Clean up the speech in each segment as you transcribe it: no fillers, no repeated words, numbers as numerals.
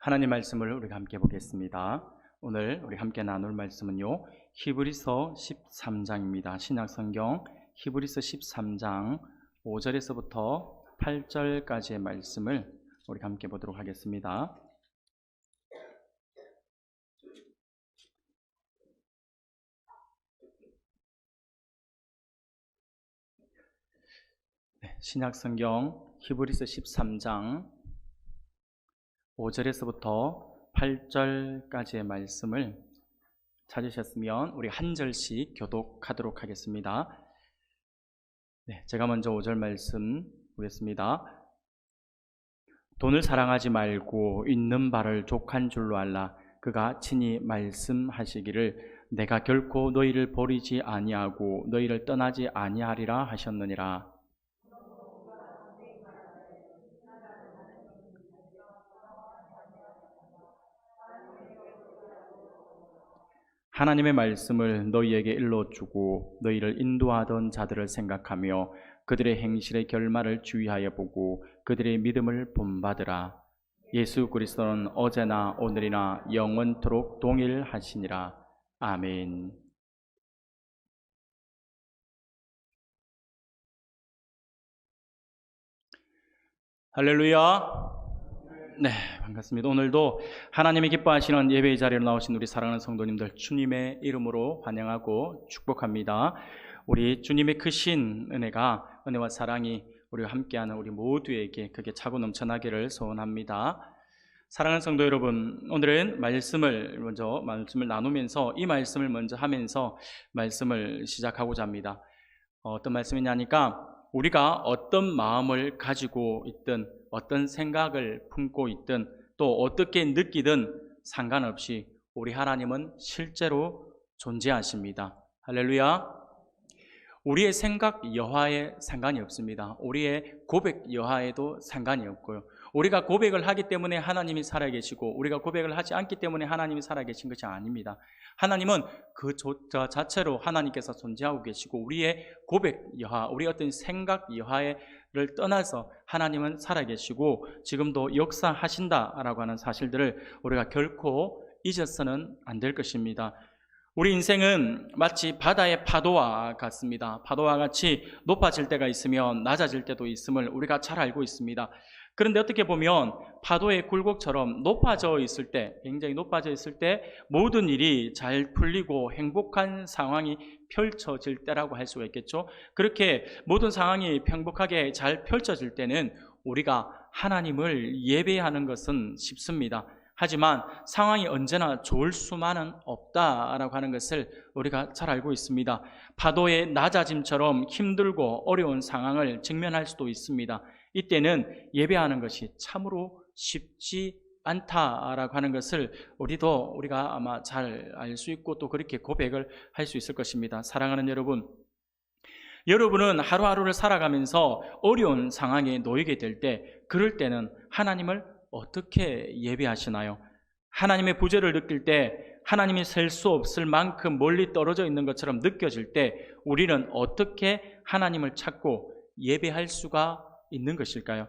하나님 말씀을 우리가 함께 보겠습니다. 오늘 우리 함께 나눌 말씀은요, 히브리서 13장입니다. 신약성경 히브리서 13장 5절에서부터 8절까지의 말씀을 우리가 함께 보도록 하겠습니다. 신약성경 히브리서 13장 5절에서부터 8절까지의 말씀을 찾으셨으면 우리 한 절씩 교독하도록 하겠습니다. 제가 먼저 5절 말씀 보겠습니다. 돈을 사랑하지 말고 있는 바를 족한 줄로 알라. 그가 친히 말씀하시기를 내가 결코 너희를 버리지 아니하고 너희를 떠나지 아니하리라 하셨느니라. 하나님의 말씀을 너희에게 일러주고 너희를 인도하던 자들을 생각하며 그들의 행실의 결말을 주의하여 보고 그들의 믿음을 본받으라. 예수 그리스도는 어제나 오늘이나 영원토록 동일하시니라. 아멘. 할렐루야. 네, 반갑습니다. 오늘도 하나님이 기뻐하시는 예배의 자리로 나오신 우리 사랑하는 성도님들 주님의 이름으로 환영하고 축복합니다. 우리 주님의 크신 은혜와 사랑이 우리와 함께하는 우리 모두에게 그게 차고 넘쳐나기를 소원합니다. 사랑하는 성도 여러분, 오늘은 말씀을 나누면서 이 말씀을 먼저 하면서 말씀을 시작하고자 합니다. 어떤 말씀이냐니까 우리가 어떤 마음을 가지고 있든 어떤 생각을 품고 있든 또 어떻게 느끼든 상관없이 우리 하나님은 실제로 존재하십니다. 할렐루야. 우리의 생각 여하에 상관이 없습니다. 우리의 고백 여하에도 상관이 없고요. 우리가 고백을 하기 때문에 하나님이 살아계시고 우리가 고백을 하지 않기 때문에 하나님이 살아계신 것이 아닙니다. 하나님은 그 자체로 하나님께서 존재하고 계시고 우리의 고백 여하, 우리 어떤 생각 여하를 떠나서 하나님은 살아계시고 지금도 역사하신다라고 하는 사실들을 우리가 결코 잊어서는 안 될 것입니다. 우리 인생은 마치 바다의 파도와 같습니다. 파도와 같이 높아질 때가 있으면 낮아질 때도 있음을 우리가 잘 알고 있습니다. 그런데 어떻게 보면 파도의 굴곡처럼 굉장히 높아져 있을 때 모든 일이 잘 풀리고 행복한 상황이 펼쳐질 때라고 할 수가 있겠죠. 그렇게 모든 상황이 행복하게 잘 펼쳐질 때는 우리가 하나님을 예배하는 것은 쉽습니다. 하지만 상황이 언제나 좋을 수만은 없다라고 하는 것을 우리가 잘 알고 있습니다. 파도의 낮아짐처럼 힘들고 어려운 상황을 직면할 수도 있습니다. 이때는 예배하는 것이 참으로 쉽지 않다라고 하는 것을 우리가 아마 잘 알 수 있고 또 그렇게 고백을 할 수 있을 것입니다. 사랑하는 여러분은 하루하루를 살아가면서 어려운 상황에 놓이게 될 때, 그럴 때는 하나님을 어떻게 예배하시나요? 하나님의 부재를 느낄 때, 하나님이 셀 수 없을 만큼 멀리 떨어져 있는 것처럼 느껴질 때 우리는 어떻게 하나님을 찾고 예배할 수가 있는 것일까요?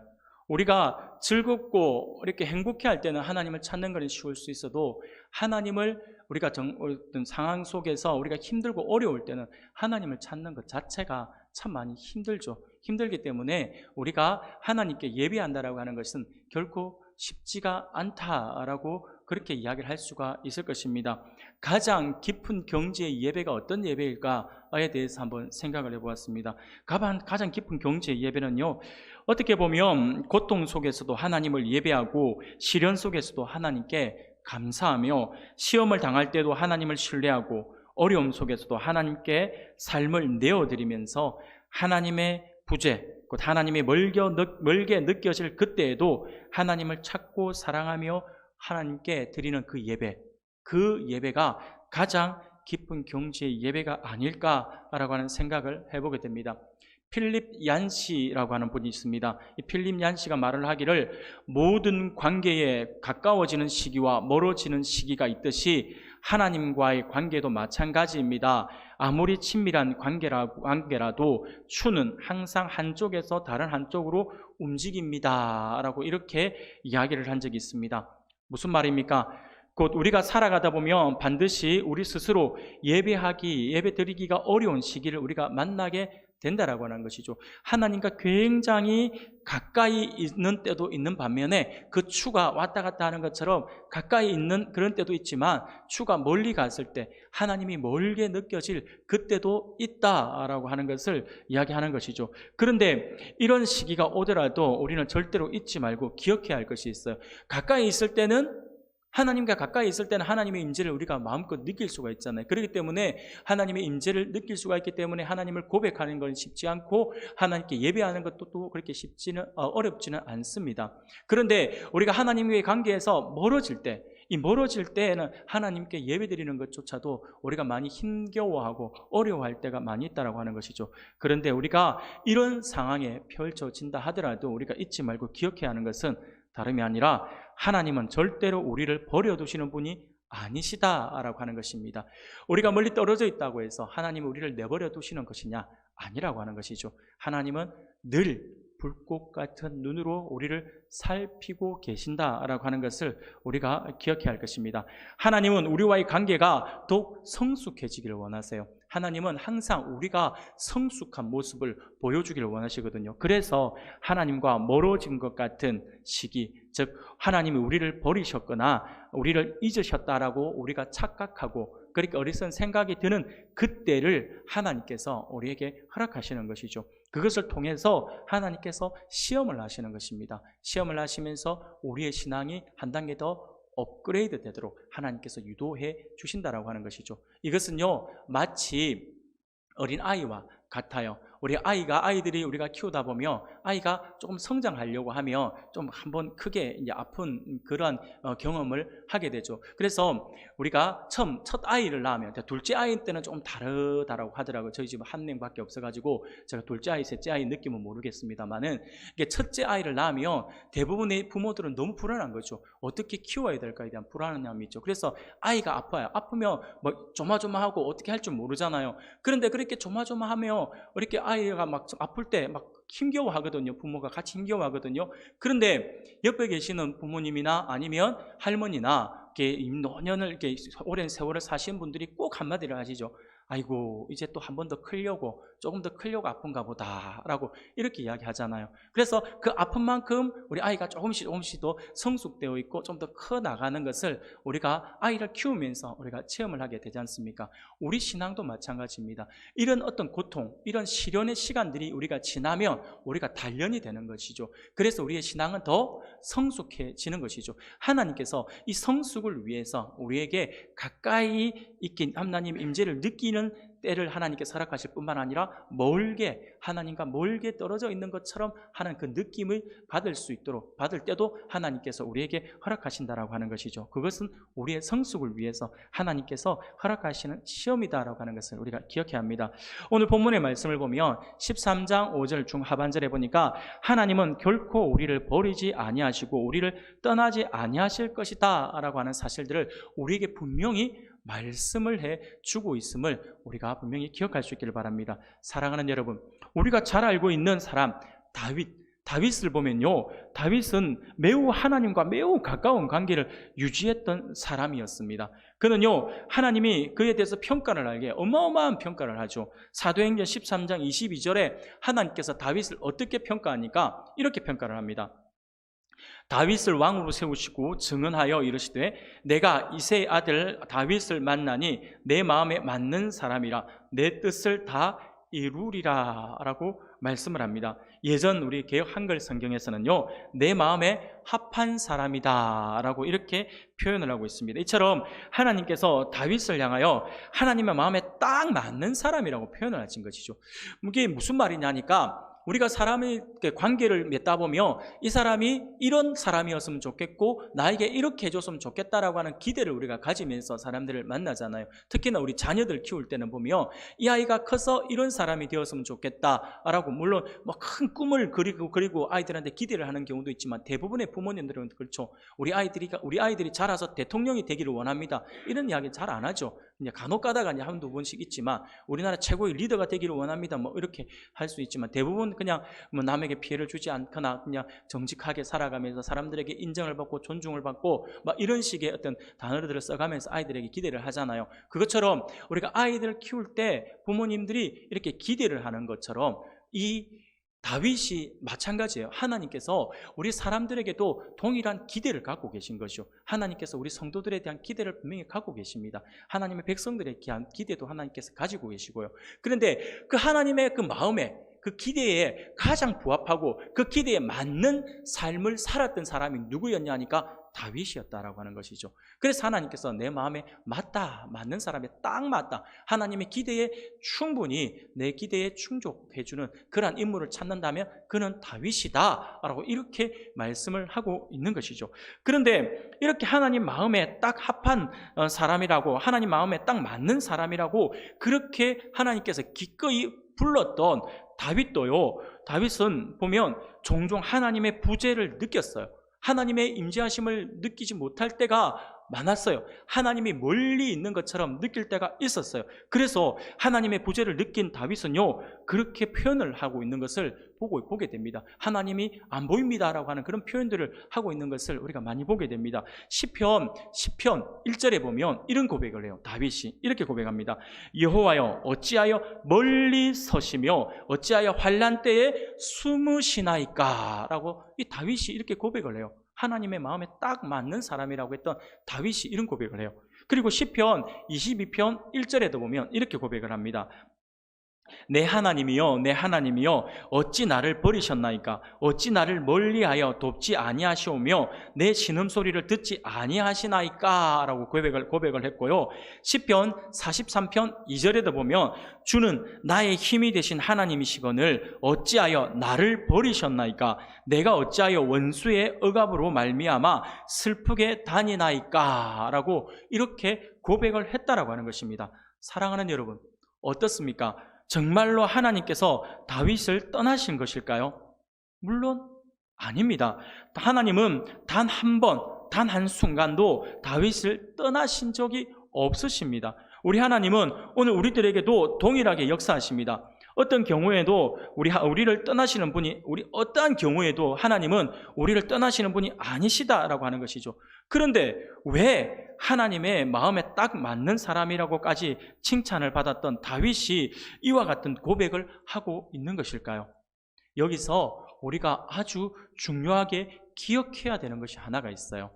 우리가 즐겁고 이렇게 행복해 할 때는 하나님을 찾는 것은 쉬울 수 있어도 하나님을 우리가 어떤 상황 속에서 우리가 힘들고 어려울 때는 하나님을 찾는 것 자체가 참 많이 힘들죠. 힘들기 때문에 우리가 하나님께 예배한다라고 하는 것은 결코 쉽지가 않다라고 그렇게 이야기를 할 수가 있을 것입니다. 가장 깊은 경지의 예배가 어떤 예배일까에 대해서 한번 생각을 해보았습니다. 가장 깊은 경지의 예배는요, 어떻게 보면 고통 속에서도 하나님을 예배하고 시련 속에서도 하나님께 감사하며 시험을 당할 때도 하나님을 신뢰하고 어려움 속에서도 하나님께 삶을 내어드리면서 하나님의 부재, 곧 하나님의 멀게 느껴질 그때에도 하나님을 찾고 사랑하며 하나님께 드리는 그 예배가 가장 깊은 경지의 예배가 아닐까라고 하는 생각을 해보게 됩니다. 필립 얀시라고 하는 분이 있습니다. 이 필립 얀시가 말을 하기를 모든 관계에 가까워지는 시기와 멀어지는 시기가 있듯이 하나님과의 관계도 마찬가지입니다. 아무리 친밀한 관계라도 추는 항상 한쪽에서 다른 한쪽으로 움직입니다 라고 이렇게 이야기를 한 적이 있습니다. 무슨 말입니까? 곧 우리가 살아가다 보면 반드시 우리 스스로 예배 드리기가 어려운 시기를 우리가 만나게 된다라고 하는 것이죠. 하나님과 굉장히 가까이 있는 때도 있는 반면에 그 추가 왔다 갔다 하는 것처럼 가까이 있는 그런 때도 있지만 추가 멀리 갔을 때 하나님이 멀게 느껴질 그때도 있다라고 하는 것을 이야기하는 것이죠. 그런데 이런 시기가 오더라도 우리는 절대로 잊지 말고 기억해야 할 것이 있어요. 가까이 있을 때는 하나님과 가까이 있을 때는 하나님의 임재를 우리가 마음껏 느낄 수가 있잖아요. 그렇기 때문에 하나님의 임재를 느낄 수가 있기 때문에 하나님을 고백하는 건 쉽지 않고 하나님께 예배하는 것도 또 그렇게 어렵지는 않습니다. 그런데 우리가 하나님과의 관계에서 멀어질 때, 이 멀어질 때에는 하나님께 예배드리는 것조차도 우리가 많이 힘겨워하고 어려워할 때가 많이 있다라고 하는 것이죠. 그런데 우리가 이런 상황에 펼쳐진다 하더라도 우리가 잊지 말고 기억해야 하는 것은 다름이 아니라 하나님은 절대로 우리를 버려두시는 분이 아니시다라고 하는 것입니다. 우리가 멀리 떨어져 있다고 해서 하나님은 우리를 내버려 두시는 것이냐? 아니라고 하는 것이죠. 하나님은 늘 불꽃 같은 눈으로 우리를 살피고 계신다라고 하는 것을 우리가 기억해야 할 것입니다. 하나님은 우리와의 관계가 더욱 성숙해지기를 원하세요. 하나님은 항상 우리가 성숙한 모습을 보여주기를 원하시거든요. 그래서 하나님과 멀어진 것 같은 시기, 즉 하나님이 우리를 버리셨거나 우리를 잊으셨다라고 우리가 착각하고 그렇게 어리석은 생각이 드는 그때를 하나님께서 우리에게 허락하시는 것이죠. 그것을 통해서 하나님께서 시험을 하시는 것입니다. 시험을 하시면서 우리의 신앙이 한 단계 더 업그레이드 되도록 하나님께서 유도해 주신다라고 하는 것이죠. 이것은요, 마치 어린 아이와 같아요. 아이들이 우리가 키우다 보면 아이가 조금 성장하려고 하면 좀 한번 크게 이제 아픈 그런 경험을 하게 되죠. 그래서 우리가 첫 아이를 낳으면 둘째 아이 때는 조금 다르다라고 하더라고요. 저희 집은 한 명밖에 없어가지고 제가 둘째 아이, 셋째 아이 느낌은 모르겠습니다만은 이게 첫째 아이를 낳으면 대부분의 부모들은 너무 불안한 거죠. 어떻게 키워야 될까에 대한 불안함이 있죠. 그래서 아이가 아파요. 아프면 뭐 조마조마하고 어떻게 할 줄 모르잖아요. 그런데 그렇게 조마조마하면 이렇게 아이가 막 아플 때 막 힘겨워하거든요. 부모가 같이 힘겨워하거든요. 그런데 옆에 계시는 부모님이나 아니면 할머니나 이렇게 노년을 이렇게 오랜 세월을 사신 분들이 꼭 한마디를 하시죠. 아이고, 이제 또 한 번 더 크려고, 조금 더 크려고 아픈가 보다 라고 이렇게 이야기하잖아요. 그래서 그 아픈 만큼 우리 아이가 조금씩 더 성숙되어 있고 좀 더 커 나가는 것을 우리가 아이를 키우면서 우리가 체험을 하게 되지 않습니까? 우리 신앙도 마찬가지입니다. 이런 어떤 고통, 이런 시련의 시간들이 우리가 지나면 우리가 단련이 되는 것이죠. 그래서 우리의 신앙은 더 성숙해지는 것이죠. 하나님께서 이 성숙을 위해서 우리에게 가까이 있긴 하나님 임재를 느끼는 때를 하나님께서 허락하실 뿐만 아니라 하나님과 멀게 떨어져 있는 것처럼 하는 그 느낌을 받을 때도 하나님께서 우리에게 허락하신다라고 하는 것이죠. 그것은 우리의 성숙을 위해서 하나님께서 허락하시는 시험이다라고 하는 것을 우리가 기억해야 합니다. 오늘 본문의 말씀을 보면 13장 5절 중하반절에 보니까 하나님은 결코 우리를 버리지 아니하시고 우리를 떠나지 아니하실 것이다 라고 하는 사실들을 우리에게 분명히 말씀을 해주고 있음을 우리가 분명히 기억할 수 있기를 바랍니다. 사랑하는 여러분, 우리가 잘 알고 있는 사람 다윗을 보면요, 다윗은 매우 하나님과 매우 가까운 관계를 유지했던 사람이었습니다. 그는요, 하나님이 그에 대해서 평가를 하게 어마어마한 평가를 하죠. 사도행전 13장 22절에 하나님께서 다윗을 어떻게 평가하니까 이렇게 평가를 합니다. 다윗을 왕으로 세우시고 증언하여 이르시되 내가 이새의 아들 다윗을 만나니 내 마음에 맞는 사람이라 내 뜻을 다 이루리라 라고 말씀을 합니다. 예전 우리 개역 한글 성경에서는요, 내 마음에 합한 사람이다 라고 이렇게 표현을 하고 있습니다. 이처럼 하나님께서 다윗을 향하여 하나님의 마음에 딱 맞는 사람이라고 표현을 하신 것이죠. 이게 무슨 말이냐니까 우리가 사람의 관계를 맺다 보면 이 사람이 이런 사람이었으면 좋겠고 나에게 이렇게 해줬으면 좋겠다라고 하는 기대를 우리가 가지면서 사람들을 만나잖아요. 특히나 우리 자녀들 키울 때는 보면 이 아이가 커서 이런 사람이 되었으면 좋겠다라고 물론 뭐 큰 꿈을 그리고 아이들한테 기대를 하는 경우도 있지만 대부분의 부모님들은 그렇죠. 우리 아이들이 자라서 대통령이 되기를 원합니다. 이런 이야기 잘 안 하죠. 그냥 간혹 가다가 한두 번씩 있지만 우리나라 최고의 리더가 되기를 원합니다. 뭐 이렇게 할 수 있지만 대부분 그냥 뭐 남에게 피해를 주지 않거나 그냥 정직하게 살아가면서 사람들에게 인정을 받고 존중을 받고 막 이런 식의 어떤 단어들을 써가면서 아이들에게 기대를 하잖아요. 그것처럼 우리가 아이들을 키울 때 부모님들이 이렇게 기대를 하는 것처럼 이 다윗이 마찬가지예요. 하나님께서 우리 사람들에게도 동일한 기대를 갖고 계신 것이요. 하나님께서 우리 성도들에 대한 기대를 분명히 갖고 계십니다. 하나님의 백성들에 대한 기대도 하나님께서 가지고 계시고요. 그런데 그 하나님의 그 마음에 그 기대에 가장 부합하고 그 기대에 맞는 삶을 살았던 사람이 누구였냐 하니까 다윗이었다라고 하는 것이죠. 그래서 하나님께서 내 마음에 맞다, 맞는 사람에 딱 맞다, 하나님의 기대에 충분히 내 기대에 충족해주는 그러한 인물을 찾는다면 그는 다윗이다 라고 이렇게 말씀을 하고 있는 것이죠. 그런데 이렇게 하나님 마음에 딱 합한 사람이라고, 하나님 마음에 딱 맞는 사람이라고 그렇게 하나님께서 기꺼이 불렀던 다윗도요, 다윗은 보면 종종 하나님의 부재를 느꼈어요. 하나님의 임재하심을 느끼지 못할 때가 많았어요. 하나님이 멀리 있는 것처럼 느낄 때가 있었어요. 그래서 하나님의 부재를 느낀 다윗은요, 그렇게 표현을 하고 있는 것을 보게 됩니다. 하나님이 안 보입니다라고 하는 그런 표현들을 하고 있는 것을 우리가 많이 보게 됩니다. 시편 1절에 보면 이런 고백을 해요. 다윗이 이렇게 고백합니다. 여호와여, 어찌하여 멀리 서시며 어찌하여 환난 때에 숨으시나이까 라고 이 다윗이 이렇게 고백을 해요. 하나님의 마음에 딱 맞는 사람이라고 했던 다윗이 이런 고백을 해요. 그리고 시편 22편 1절에도 보면 이렇게 고백을 합니다. 내 하나님이여, 내 하나님이여, 어찌 나를 버리셨나이까? 어찌 나를 멀리하여 돕지 아니하시오며 내 신음소리를 듣지 아니하시나이까? 라고 고백을 했고요. 시편 43편 2절에도 보면 주는 나의 힘이 되신 하나님이시거늘 어찌하여 나를 버리셨나이까? 내가 어찌하여 원수의 억압으로 말미암아 슬프게 다니나이까? 라고 이렇게 고백을 했다라고 하는 것입니다. 사랑하는 여러분, 어떻습니까? 정말로 하나님께서 다윗을 떠나신 것일까요? 물론 아닙니다. 하나님은 단 한 번, 단 한순간도 다윗을 떠나신 적이 없으십니다. 우리 하나님은 오늘 우리들에게도 동일하게 역사하십니다. 어떤 경우에도 우리를 떠나시는 분이, 어떠한 경우에도 하나님은 우리를 떠나시는 분이 아니시다라고 하는 것이죠. 그런데 왜 하나님의 마음에 딱 맞는 사람이라고까지 칭찬을 받았던 다윗이 이와 같은 고백을 하고 있는 것일까요? 여기서 우리가 아주 중요하게 기억해야 되는 것이 하나가 있어요.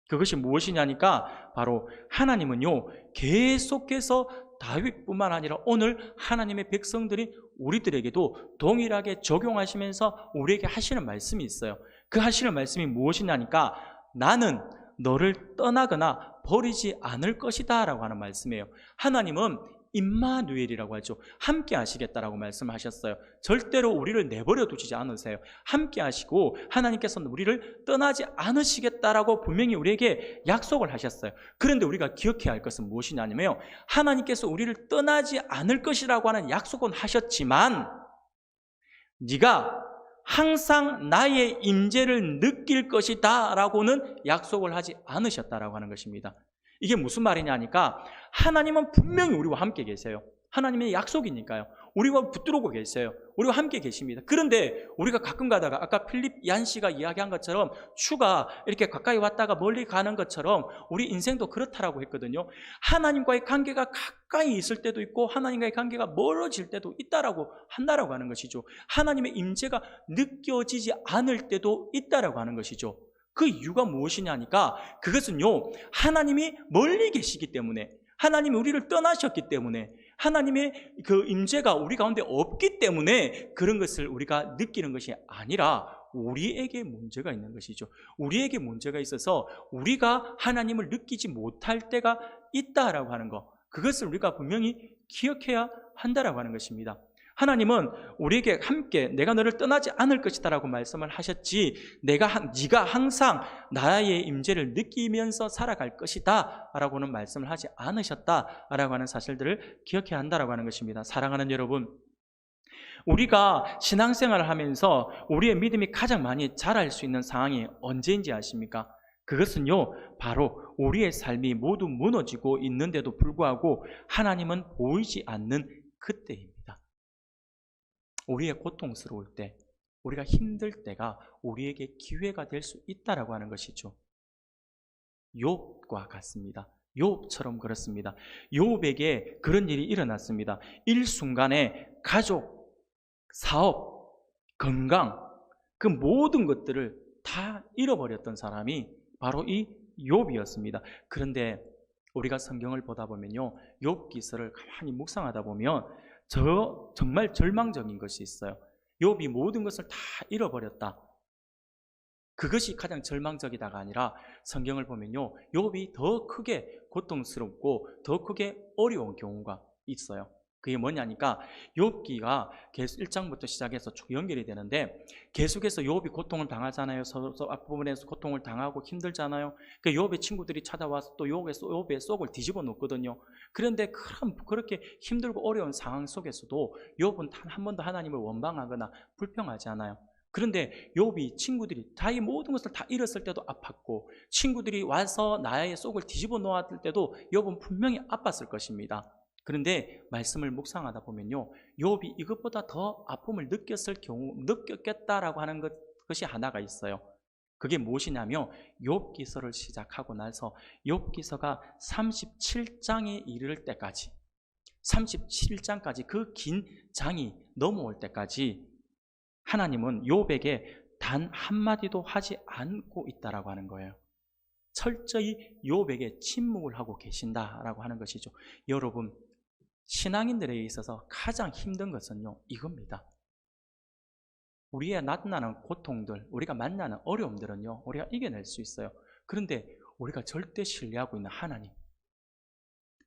그것이 무엇이냐니까 바로 하나님은요, 계속해서 다윗뿐만 아니라 오늘 하나님의 백성들이 우리들에게도 동일하게 적용하시면서 우리에게 하시는 말씀이 있어요. 그 하시는 말씀이 무엇이냐니까 나는 너를 떠나거나 버리지 않을 것이다 라고 하는 말씀이에요. 하나님은 임마누엘이라고 하죠. 함께 하시겠다라고 말씀하셨어요. 절대로 우리를 내버려 두시지 않으세요. 함께 하시고 하나님께서는 우리를 떠나지 않으시겠다라고 분명히 우리에게 약속을 하셨어요. 그런데 우리가 기억해야 할 것은 무엇이냐면요, 하나님께서 우리를 떠나지 않을 것이라고 하는 약속은 하셨지만 네가 항상 나의 임재를 느낄 것이다 라고는 약속을 하지 않으셨다라고 하는 것입니다. 이게 무슨 말이냐 하니까 하나님은 분명히 우리와 함께 계세요. 하나님의 약속이니까요. 우리와 붙들고 계세요. 우리와 함께 계십니다. 그런데 우리가 가끔 가다가 아까 필립 얀 씨가 이야기한 것처럼 추가 이렇게 가까이 왔다가 멀리 가는 것처럼 우리 인생도 그렇다라고 했거든요. 하나님과의 관계가 가까이 있을 때도 있고 하나님과의 관계가 멀어질 때도 있다라고 한다라고 하는 것이죠. 하나님의 임재가 느껴지지 않을 때도 있다라고 하는 것이죠. 그 이유가 무엇이냐 하니까 그것은요, 하나님이 멀리 계시기 때문에, 하나님이 우리를 떠나셨기 때문에, 하나님의 그 임재가 우리 가운데 없기 때문에 그런 것을 우리가 느끼는 것이 아니라 우리에게 문제가 있는 것이죠. 우리에게 문제가 있어서 우리가 하나님을 느끼지 못할 때가 있다라고 하는 것, 그것을 우리가 분명히 기억해야 한다라고 하는 것입니다. 하나님은 우리에게 함께 내가 너를 떠나지 않을 것이다 라고 말씀을 하셨지 네가 항상 나의 임재를 느끼면서 살아갈 것이다 라고는 말씀을 하지 않으셨다 라고 하는 사실들을 기억해야 한다라고 하는 것입니다. 사랑하는 여러분, 우리가 신앙생활을 하면서 우리의 믿음이 가장 많이 자랄 수 있는 상황이 언제인지 아십니까? 그것은요, 바로 우리의 삶이 모두 무너지고 있는데도 불구하고 하나님은 보이지 않는 그때입니다. 우리의 고통스러울 때, 우리가 힘들 때가 우리에게 기회가 될 수 있다라고 하는 것이죠. 욥과 같습니다. 욥처럼 그렇습니다. 욥에게 그런 일이 일어났습니다. 일순간에 가족, 사업, 건강, 그 모든 것들을 다 잃어버렸던 사람이 바로 이 욥이었습니다. 그런데 우리가 성경을 보다 보면요, 욥기서를 가만히 묵상하다 보면 정말 절망적인 것이 있어요. 욥이 모든 것을 다 잃어버렸다. 그것이 가장 절망적이다가 아니라 성경을 보면요, 욥이 더 크게 고통스럽고 더 크게 어려운 경우가 있어요. 그게 뭐냐니까 욥기가 계속 1장부터 시작해서 쭉 연결이 되는데 계속해서 욥이 고통을 당하잖아요. 서로 앞부분에서 고통을 당하고 힘들잖아요. 그 욥의 친구들이 찾아와서 또 욥의 속을 뒤집어 놓거든요. 그런데 그렇게 힘들고 어려운 상황 속에서도 욥은 단 한 번도 하나님을 원망하거나 불평하지 않아요. 그런데 욥이 친구들이 자기 모든 것을 다 잃었을 때도 아팠고 친구들이 와서 나의 속을 뒤집어 놓았을 때도 욥은 분명히 아팠을 것입니다. 그런데 말씀을 묵상하다 보면요, 욥이 이것보다 더 아픔을 느꼈겠다라고 하는 것이 하나가 있어요. 그게 무엇이냐면 욥기서를 시작하고 나서 욥기서가 37장에 이를 때까지 37장까지 그 긴 장이 넘어올 때까지 하나님은 욥에게 단 한마디도 하지 않고 있다라고 하는 거예요. 철저히 욥에게 침묵을 하고 계신다라고 하는 것이죠. 여러분, 신앙인들에게 있어서 가장 힘든 것은요, 이겁니다. 우리의 만나는 고통들, 우리가 만나는 어려움들은요, 우리가 이겨낼 수 있어요. 그런데 우리가 절대 신뢰하고 있는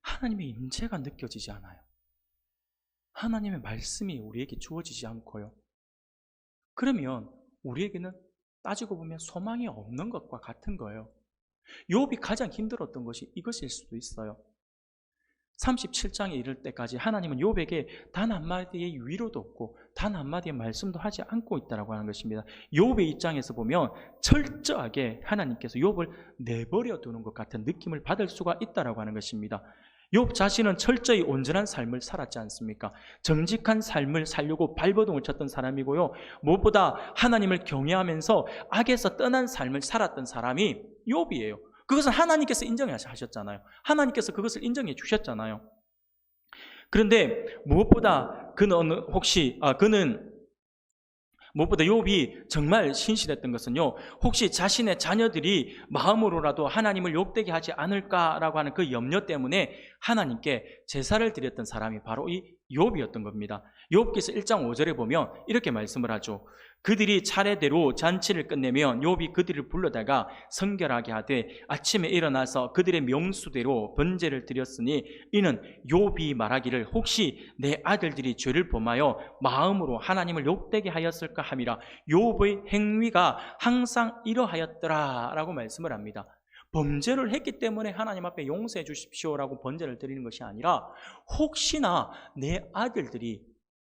하나님의 임재가 느껴지지 않아요. 하나님의 말씀이 우리에게 주어지지 않고요. 그러면 우리에게는 따지고 보면 소망이 없는 것과 같은 거예요. 욥이 가장 힘들었던 것이 이것일 수도 있어요. 37장에 이를 때까지 하나님은 욥에게 단 한마디의 위로도 없고 단 한마디의 말씀도 하지 않고 있다고 하는 것입니다. 욥의 입장에서 보면 철저하게 하나님께서 욥을 내버려 두는 것 같은 느낌을 받을 수가 있다고 하는 것입니다. 욥 자신은 철저히 온전한 삶을 살았지 않습니까? 정직한 삶을 살려고 발버둥을 쳤던 사람이고요, 무엇보다 하나님을 경외하면서 악에서 떠난 삶을 살았던 사람이 욥이에요. 그것은 하나님께서 인정하셨잖아요. 하나님께서 그것을 인정해 주셨잖아요. 그런데 무엇보다 무엇보다 욥이 정말 신실했던 것은요, 혹시 자신의 자녀들이 마음으로라도 하나님을 욕되게 하지 않을까라고 하는 그 염려 때문에 하나님께 제사를 드렸던 사람이 바로 이 욥이었던 겁니다. 욥기서 1장 5절에 보면 이렇게 말씀을 하죠. 그들이 차례대로 잔치를 끝내면 욥이 그들을 불러다가 성결하게 하되 아침에 일어나서 그들의 명수대로 번제를 드렸으니 이는 욥이 말하기를 혹시 내 아들들이 죄를 범하여 마음으로 하나님을 욕되게 하였을까 함이라. 욥의 행위가 항상 이러하였더라 라고 말씀을 합니다. 범죄를 했기 때문에 하나님 앞에 용서해 주십시오라고 번제를 드리는 것이 아니라 혹시나 내 아들들이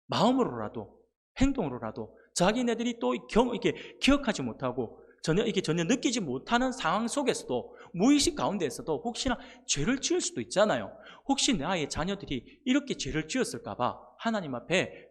마음으로라도 행동으로라도 자기네들이 또 이렇게 기억하지 못하고 전혀 느끼지 못하는 상황 속에서도 무의식 가운데에서도 혹시나 죄를 지을 수도 있잖아요. 혹시 나의 자녀들이 이렇게 죄를 지었을까 봐 하나님 앞에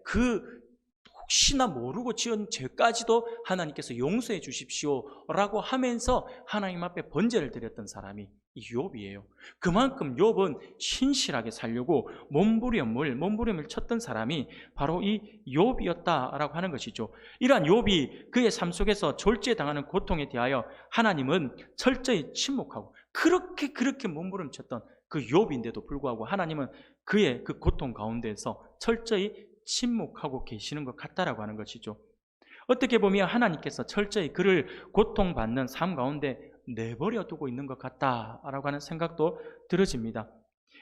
혹시나 모르고 지은 죄까지도 하나님께서 용서해 주십시오라고 하면서 하나님 앞에 번제를 드렸던 사람이 이 욥이에요. 그만큼 욥은 신실하게 살려고 몸부림을 쳤던 사람이 바로 이 욥이었다라고 하는 것이죠. 이러한 욥이 그의 삶 속에서 졸지당하는 고통에 대하여 하나님은 철저히 침묵하고 그렇게 몸부림쳤던 그 욥인데도 불구하고 하나님은 그의 그 고통 가운데에서 철저히 침묵하고 계시는 것 같다라고 하는 것이죠. 어떻게 보면 하나님께서 철저히 그를 고통받는 삶 가운데 내버려 두고 있는 것 같다라고 하는 생각도 들어집니다.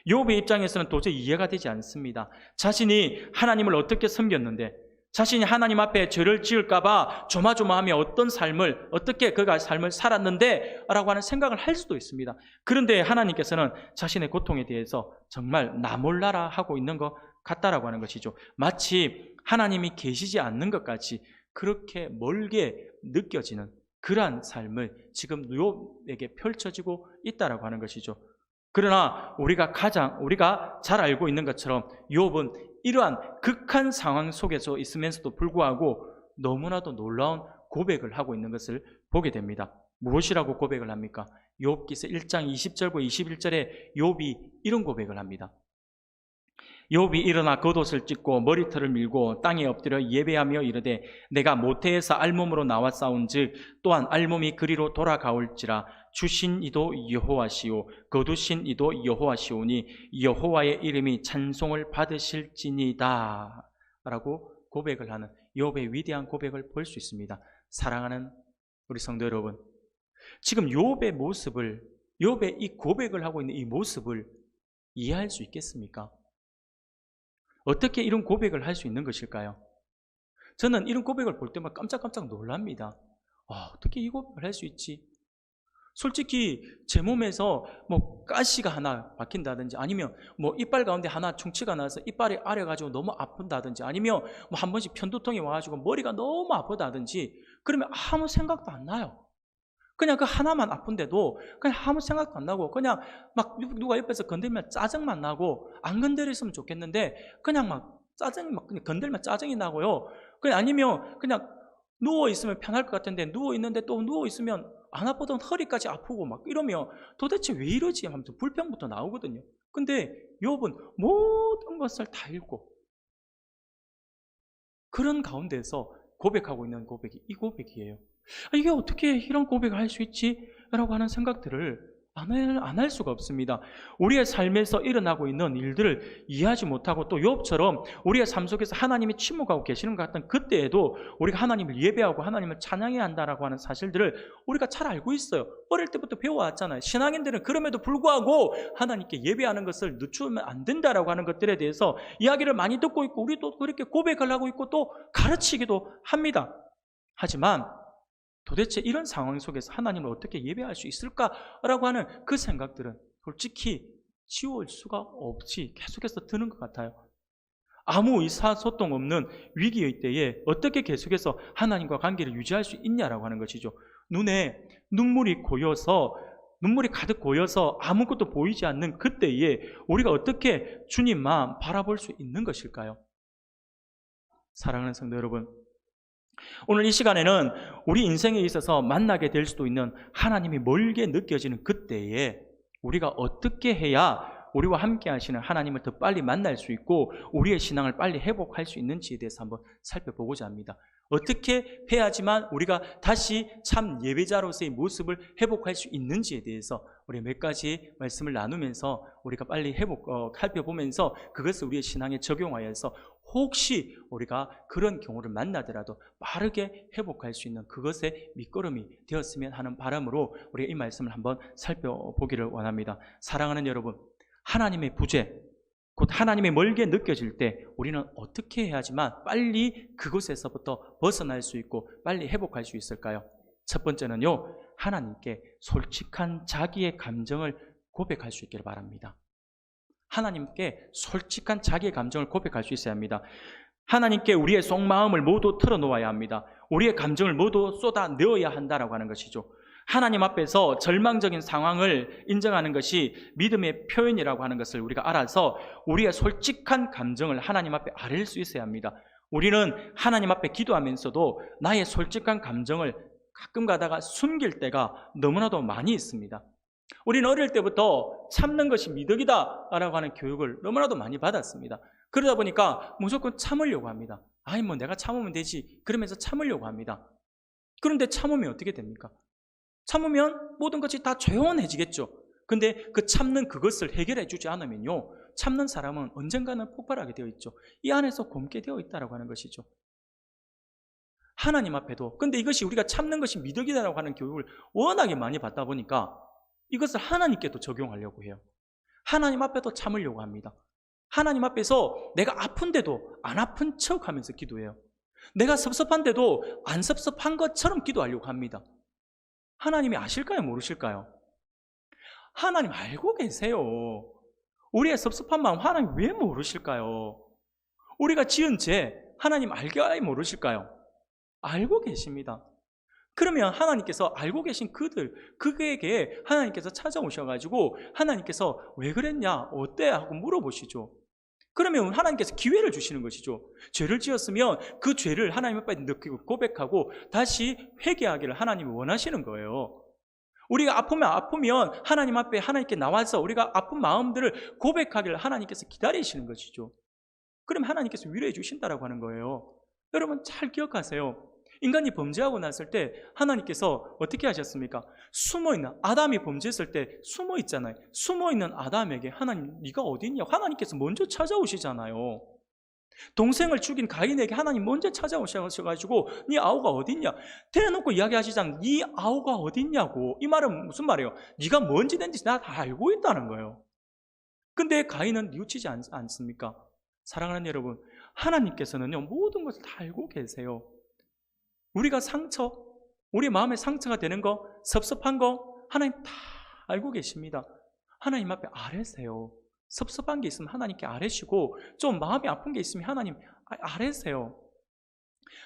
욥의 입장에서는 도저히 이해가 되지 않습니다. 자신이 하나님을 어떻게 섬겼는데, 자신이 하나님 앞에 죄를 지을까 봐 조마조마하며 어떻게 그가 삶을 살았는데 라고 하는 생각을 할 수도 있습니다. 그런데 하나님께서는 자신의 고통에 대해서 정말 나 몰라라 하고 있는 것 같다라고 하는 것이죠. 마치 하나님이 계시지 않는 것 같이 그렇게 멀게 느껴지는 그러한 삶을 지금 욥에게 펼쳐지고 있다라고 하는 것이죠. 그러나 우리가 잘 알고 있는 것처럼 욥은 이러한 극한 상황 속에서 있으면서도 불구하고 너무나도 놀라운 고백을 하고 있는 것을 보게 됩니다. 무엇이라고 고백을 합니까? 욥기서 1장 20절과 21절에 욥이 이런 고백을 합니다. 욥이 일어나 겉옷을 찢고 머리털을 밀고 땅에 엎드려 예배하며 이르되 내가 모태에서 알몸으로 나와 싸운즉 또한 알몸이 그리로 돌아가올지라 주신 이도 여호와시오 거두신 이도 여호와시오니 여호와의 이름이 찬송을 받으실지니다 라고 고백을 하는 욥의 위대한 고백을 볼 수 있습니다. 사랑하는 우리 성도 여러분, 지금 욥의 이 고백을 하고 있는 이 모습을 이해할 수 있겠습니까? 어떻게 이런 고백을 할 수 있는 것일까요? 저는 이런 고백을 볼 때마다 깜짝깜짝 놀랍니다. 어떻게 이 고백을 할 수 있지? 솔직히 제 몸에서 가시가 하나 박힌다든지 아니면 이빨 가운데 하나 충치가 나서 이빨이 아려가지고 너무 아픈다든지 아니면 한 번씩 편두통이 와가지고 머리가 너무 아프다든지 그러면 아무 생각도 안 나요. 그냥 그 하나만 아픈데도 그냥 아무 생각도 안 나고 그냥 막 누가 옆에서 건들면 짜증만 나고 안 건드렸으면 좋겠는데 그냥 그냥 건들면 짜증이 나고요. 그냥 아니면 그냥 누워있으면 편할 것 같은데 누워있는데 또 누워있으면 안 아프던 허리까지 아프고 막 이러면 도대체 왜 이러지 하면서 불평부터 나오거든요. 근데 욥은 모든 것을 다 읽고 그런 가운데서 고백하고 있는 고백이 이 고백이에요. 이게 어떻게 이런 고백을 할 수 있지? 라고 하는 생각들을 안 할 수가 없습니다. 우리의 삶에서 일어나고 있는 일들을 이해하지 못하고 또 욥처럼 우리의 삶 속에서 하나님이 침묵하고 계시는 것 같은 그때에도 우리가 하나님을 예배하고 하나님을 찬양해야 한다라고 하는 사실들을 우리가 잘 알고 있어요. 어릴 때부터 배워왔잖아요. 신앙인들은 그럼에도 불구하고 하나님께 예배하는 것을 늦추면 안 된다라고 하는 것들에 대해서 이야기를 많이 듣고 있고 우리도 그렇게 고백을 하고 있고 또 가르치기도 합니다. 하지만 도대체 이런 상황 속에서 하나님을 어떻게 예배할 수 있을까라고 하는 그 생각들은 솔직히 지워올 수가 없이 계속해서 드는 것 같아요. 아무 의사소통 없는 위기의 때에 어떻게 계속해서 하나님과 관계를 유지할 수 있냐라고 하는 것이죠. 눈에 눈물이 가득 고여서 아무것도 보이지 않는 그때에 우리가 어떻게 주님만 바라볼 수 있는 것일까요? 사랑하는 성도 여러분, 오늘 이 시간에는 우리 인생에 있어서 만나게 될 수도 있는 하나님이 멀게 느껴지는 그때에 우리가 어떻게 해야 우리와 함께 하시는 하나님을 더 빨리 만날 수 있고 우리의 신앙을 빨리 회복할 수 있는지에 대해서 한번 살펴보고자 합니다. 어떻게 해야지만 우리가 다시 참 예배자로서의 모습을 회복할 수 있는지에 대해서 우리 몇 가지 말씀을 나누면서 우리가 빨리 살펴보면서 그것을 우리의 신앙에 적용하여서 혹시 우리가 그런 경우를 만나더라도 빠르게 회복할 수 있는 그것의 밑거름이 되었으면 하는 바람으로 우리가 이 말씀을 한번 살펴보기를 원합니다. 사랑하는 여러분, 하나님의 부재, 곧 하나님의 멀게 느껴질 때 우리는 어떻게 해야지만 빨리 그곳에서부터 벗어날 수 있고 빨리 회복할 수 있을까요? 첫 번째는요, 하나님께 솔직한 자기의 감정을 고백할 수 있기를 바랍니다. 하나님께 솔직한 자기의 감정을 고백할 수 있어야 합니다. 하나님께 우리의 속마음을 모두 털어놓아야 합니다. 우리의 감정을 모두 쏟아내어야 한다라고 하는 것이죠. 하나님 앞에서 절망적인 상황을 인정하는 것이 믿음의 표현이라고 하는 것을 우리가 알아서 우리의 솔직한 감정을 하나님 앞에 아뢰일 수 있어야 합니다. 우리는 하나님 앞에 기도하면서도 나의 솔직한 감정을 가끔 가다가 숨길 때가 너무나도 많이 있습니다. 우리는 어릴 때부터 참는 것이 미덕이다 라고 하는 교육을 너무나도 많이 받았습니다. 그러다 보니까 무조건 참으려고 합니다. 내가 참으면 되지 그러면서 참으려고 합니다. 그런데 참으면 어떻게 됩니까? 참으면 모든 것이 다 조용해지겠죠. 근데 그 참는 그것을 해결해 주지 않으면요, 참는 사람은 언젠가는 폭발하게 되어 있죠. 이 안에서 곪게 되어 있다라고 하는 것이죠. 하나님 앞에도. 근데 이것이 우리가 참는 것이 미덕이다라고 하는 교육을 워낙에 많이 받다 보니까 이것을 하나님께도 적용하려고 해요. 하나님 앞에도 참으려고 합니다. 하나님 앞에서 내가 아픈데도 안 아픈 척하면서 기도해요. 내가 섭섭한데도 안 섭섭한 것처럼 기도하려고 합니다. 하나님이 아실까요? 모르실까요? 하나님 알고 계세요. 우리의 섭섭한 마음 하나님 왜 모르실까요? 우리가 지은 죄 하나님 알게 모르실까요? 알고 계십니다. 그러면 하나님께서 알고 계신 그에게 하나님께서 찾아오셔가지고 하나님께서 왜 그랬냐, 어때? 하고 물어보시죠. 그러면 하나님께서 기회를 주시는 것이죠. 죄를 지었으면 그 죄를 하나님 앞에 느끼고 고백하고 다시 회개하기를 하나님이 원하시는 거예요. 우리가 아프면 하나님 앞에 하나님께 나와서 우리가 아픈 마음들을 고백하기를 하나님께서 기다리시는 것이죠. 그럼 하나님께서 위로해 주신다라고 하는 거예요. 여러분 잘 기억하세요. 인간이 범죄하고 났을 때 하나님께서 어떻게 하셨습니까? 숨어있는 아담이 범죄했을 때 숨어있잖아요. 숨어있는 아담에게 하나님 네가 어디 있냐? 하나님께서 먼저 찾아오시잖아요. 동생을 죽인 가인에게 하나님 먼저 찾아오셔가지고 네 아우가 어디 있냐? 대놓고 이야기하시잖아요. 네 아우가 어디 있냐고. 이 말은 무슨 말이에요? 네가 뭔지 된지 나 다 알고 있다는 거예요. 근데 가인은 뉘우치지 않습니까? 사랑하는 여러분, 하나님께서는요 모든 것을 다 알고 계세요. 우리가 우리 마음에 상처가 되는 거, 섭섭한 거 하나님 다 알고 계십니다. 하나님 앞에 아뢰세요. 섭섭한 게 있으면 하나님께 아뢰시고 좀 마음이 아픈 게 있으면 하나님 아뢰세요.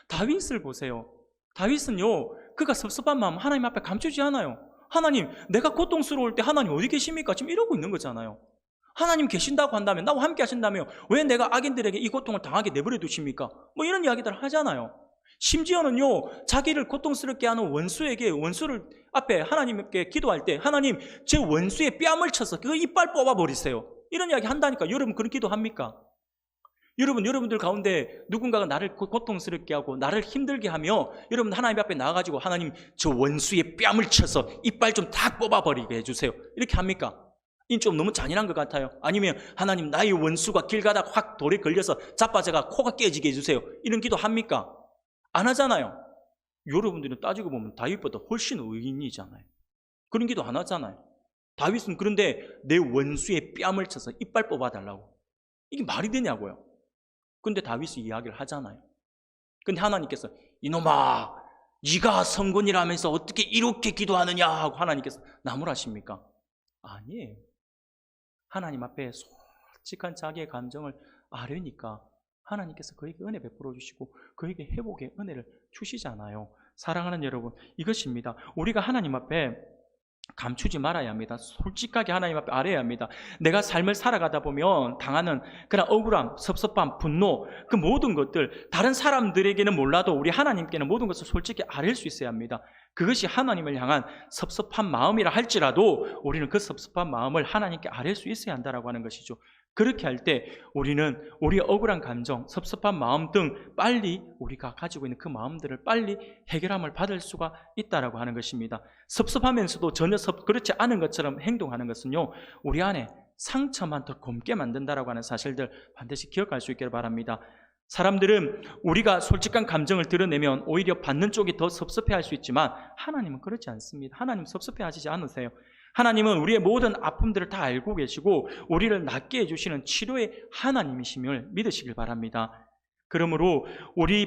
다윗을 보세요. 다윗은요 그가 섭섭한 마음 하나님 앞에 감추지 않아요. 하나님 내가 고통스러울 때 하나님 어디 계십니까? 지금 이러고 있는 거잖아요. 하나님 계신다고 한다면, 나와 함께 하신다면 왜 내가 악인들에게 이 고통을 당하게 내버려 두십니까? 뭐 이런 이야기들을 하잖아요. 심지어는요 자기를 고통스럽게 하는 원수를 앞에 하나님께 기도할 때 하나님 제 원수의 뺨을 쳐서 그 이빨 뽑아버리세요, 이런 이야기 한다니까. 여러분 그런 기도합니까? 여러분들 가운데 누군가가 나를 고통스럽게 하고 나를 힘들게 하며 여러분 하나님 앞에 나와가지고 하나님 저 원수의 뺨을 쳐서 이빨 좀 다 뽑아버리게 해주세요, 이렇게 합니까? 이 좀 너무 잔인한 것 같아요. 아니면 하나님 나의 원수가 길 가다가 확 돌에 걸려서 자빠져가 코가 깨지게 해주세요, 이런 기도 합니까? 안 하잖아요. 여러분들은 따지고 보면 다윗보다 훨씬 의인이잖아요. 그런 기도 안 하잖아요. 다윗은 그런데 내 원수의 뺨을 쳐서 이빨 뽑아달라고. 이게 말이 되냐고요. 근데 다윗이 이야기를 하잖아요. 근데 하나님께서 이놈아 네가 성군이라면서 어떻게 이렇게 기도하느냐 하고 하나님께서 나무라십니까? 아니에요. 하나님 앞에 솔직한 자기의 감정을 아뢰니까 하나님께서 그에게 은혜 베풀어 주시고 그에게 회복의 은혜를 주시잖아요. 사랑하는 여러분, 이것입니다. 우리가 하나님 앞에 감추지 말아야 합니다. 솔직하게 하나님 앞에 아뢰야 합니다. 내가 삶을 살아가다 보면 당하는 그런 억울함, 섭섭함, 분노, 그 모든 것들 다른 사람들에게는 몰라도 우리 하나님께는 모든 것을 솔직히 아뢰일 수 있어야 합니다. 그것이 하나님을 향한 섭섭한 마음이라 할지라도 우리는 그 섭섭한 마음을 하나님께 아뢰일 수 있어야 한다라고 하는 것이죠. 그렇게 할 때 우리는 우리의 억울한 감정, 섭섭한 마음 등 빨리 우리가 가지고 있는 그 마음들을 빨리 해결함을 받을 수가 있다라고 하는 것입니다. 섭섭하면서도 전혀 그렇지 않은 것처럼 행동하는 것은요 우리 안에 상처만 더 곪게 만든다라고 하는 사실들 반드시 기억할 수 있기를 바랍니다. 사람들은 우리가 솔직한 감정을 드러내면 오히려 받는 쪽이 더 섭섭해할 수 있지만 하나님은 그렇지 않습니다. 하나님 섭섭해하시지 않으세요. 하나님은 우리의 모든 아픔들을 다 알고 계시고 우리를 낫게 해주시는 치료의 하나님이심을 믿으시길 바랍니다. 그러므로